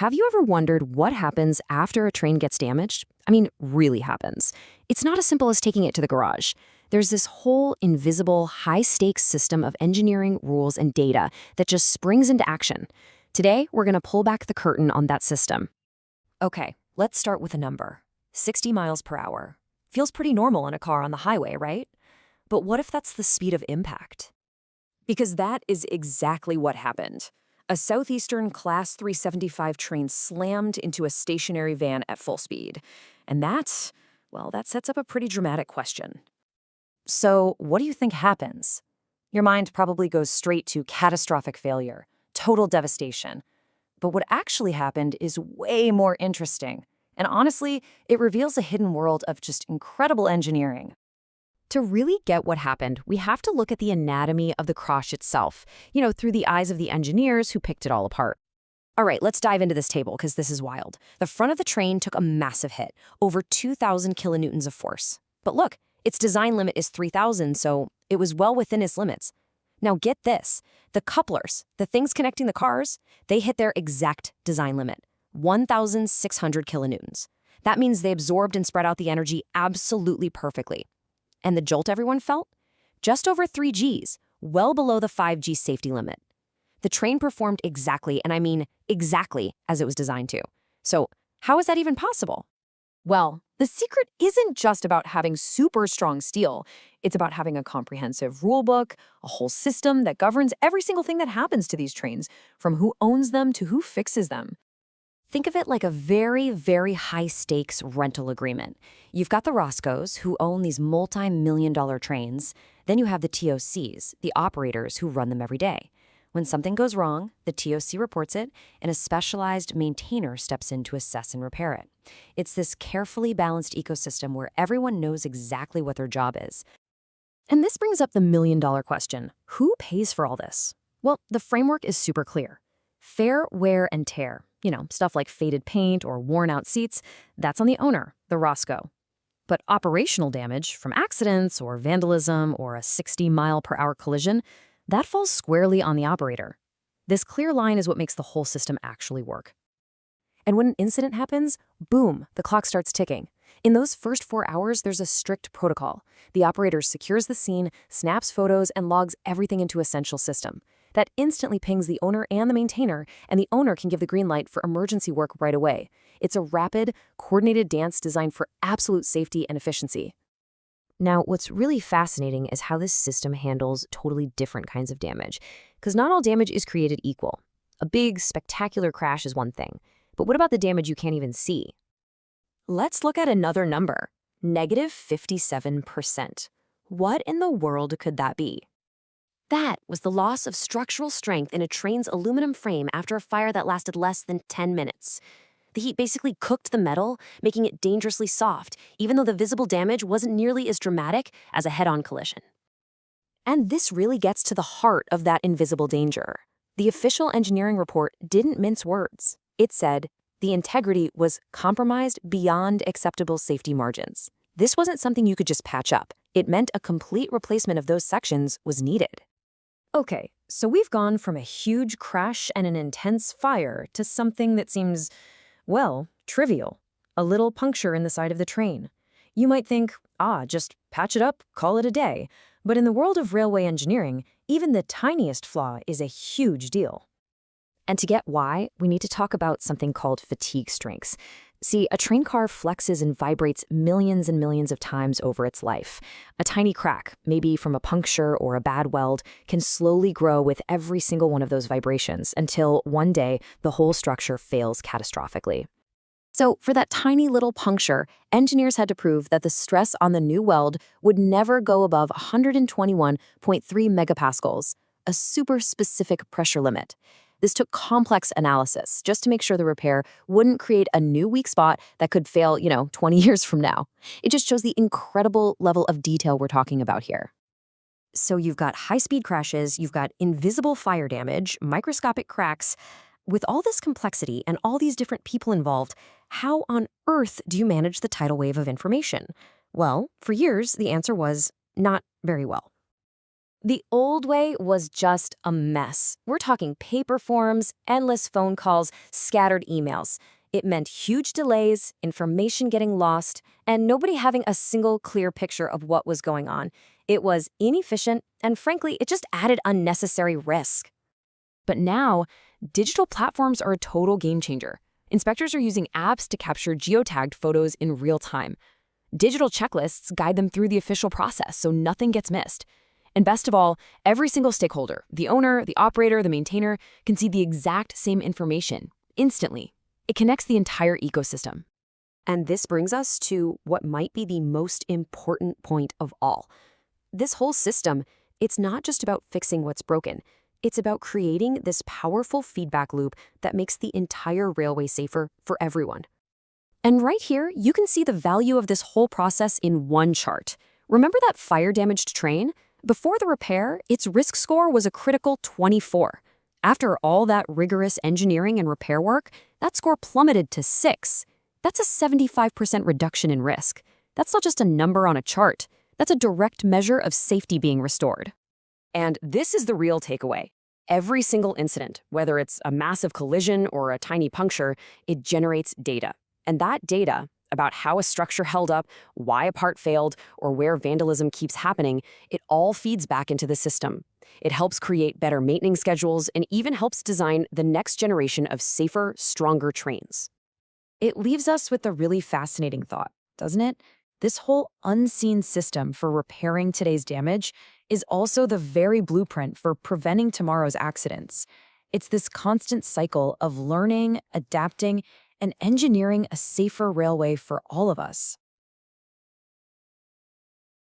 Have you ever wondered what happens after a train gets damaged? I mean, really happens. It's not as simple as taking it to the garage. There's this whole invisible, high-stakes system of engineering, rules, and data that just springs into action. Today, we're going to pull back the curtain on that system. Okay, let's start with a number. 60 miles per hour. Feels pretty normal in a car on the highway, right? But what if that's the speed of impact? Because that is exactly what happened. A Southeastern Class 375 train slammed into a stationary van at full speed. And that sets up a pretty dramatic question. So, what do you think happens? Your mind probably goes straight to catastrophic failure, total devastation. But what actually happened is way more interesting. And honestly, it reveals a hidden world of just incredible engineering. To really get what happened, we have to look at the anatomy of the crash itself, through the eyes of the engineers who picked it all apart. All right, let's dive into this table because this is wild. The front of the train took a massive hit, over 2,000 kilonewtons of force. But look, its design limit is 3,000, so it was well within its limits. Now get this, the couplers, the things connecting the cars, they hit their exact design limit, 1,600 kilonewtons. That means they absorbed and spread out the energy absolutely perfectly. And the jolt everyone felt? Just over 3 Gs, well below the 5G safety limit. The train performed exactly, and I mean exactly, as it was designed to. So how is that even possible? Well, the secret isn't just about having super strong steel. It's about having a comprehensive rule book, a whole system that governs every single thing that happens to these trains, from who owns them to who fixes them. Think of it like a very, very high-stakes rental agreement. You've got the Roscoes, who own these multi-million-dollar trains. Then you have the TOCs, the operators who run them every day. When something goes wrong, the TOC reports it, and a specialized maintainer steps in to assess and repair it. It's this carefully balanced ecosystem where everyone knows exactly what their job is. And this brings up the million-dollar question. Who pays for all this? Well, the framework is super clear. Fair wear and tear. Stuff like faded paint or worn-out seats, that's on the owner, the Roscoe. But operational damage from accidents or vandalism or a 60-mile-per-hour collision, that falls squarely on the operator. This clear line is what makes the whole system actually work. And when an incident happens, boom, the clock starts ticking. In those first 4 hours, there's a strict protocol. The operator secures the scene, snaps photos, and logs everything into a central system. That instantly pings the owner and the maintainer, and the owner can give the green light for emergency work right away. It's a rapid, coordinated dance designed for absolute safety and efficiency. Now, what's really fascinating is how this system handles totally different kinds of damage, because not all damage is created equal. A big, spectacular crash is one thing, but what about the damage you can't even see? Let's look at another number, -57%. What in the world could that be? That was the loss of structural strength in a train's aluminum frame after a fire that lasted less than 10 minutes. The heat basically cooked the metal, making it dangerously soft, even though the visible damage wasn't nearly as dramatic as a head-on collision. And this really gets to the heart of that invisible danger. The official engineering report didn't mince words. It said the integrity was compromised beyond acceptable safety margins. This wasn't something you could just patch up. It meant a complete replacement of those sections was needed. Okay, so we've gone from a huge crash and an intense fire to something that seems, trivial. A little puncture in the side of the train. You might think, just patch it up, call it a day. But in the world of railway engineering, even the tiniest flaw is a huge deal. And to get why, we need to talk about something called fatigue strengths. See, a train car flexes and vibrates millions and millions of times over its life. A tiny crack, maybe from a puncture or a bad weld, can slowly grow with every single one of those vibrations until one day the whole structure fails catastrophically. So for that tiny little puncture, engineers had to prove that the stress on the new weld would never go above 121.3 megapascals, a super specific pressure limit. This took complex analysis just to make sure the repair wouldn't create a new weak spot that could fail, 20 years from now. It just shows the incredible level of detail we're talking about here. So you've got high-speed crashes, you've got invisible fire damage, microscopic cracks. With all this complexity and all these different people involved, how on earth do you manage the tidal wave of information? Well, for years, the answer was not very well. The old way was just a mess. We're talking paper forms, endless phone calls, scattered emails. It meant huge delays, information getting lost, and nobody having a single clear picture of what was going on. It was inefficient, and frankly, it just added unnecessary risk. But now, digital platforms are a total game changer. Inspectors are using apps to capture geotagged photos in real time. Digital checklists guide them through the official process so nothing gets missed. And best of all, every single stakeholder, the owner, the operator, the maintainer, can see the exact same information instantly. It connects the entire ecosystem. And this brings us to what might be the most important point of all. This whole system, it's not just about fixing what's broken. It's about creating this powerful feedback loop that makes the entire railway safer for everyone. And right here, you can see the value of this whole process in one chart. Remember that fire-damaged train? Before the repair, its risk score was a critical 24. After all that rigorous engineering and repair work, that score plummeted to 6. That's a 75% reduction in risk. That's not just a number on a chart. That's a direct measure of safety being restored. And this is the real takeaway. Every single incident, whether it's a massive collision or a tiny puncture, it generates data. And that data about how a structure held up, why a part failed, or where vandalism keeps happening, it all feeds back into the system. It helps create better maintenance schedules and even helps design the next generation of safer, stronger trains. It leaves us with a really fascinating thought, doesn't it? This whole unseen system for repairing today's damage is also the very blueprint for preventing tomorrow's accidents. It's this constant cycle of learning, adapting, and engineering a safer railway for all of us.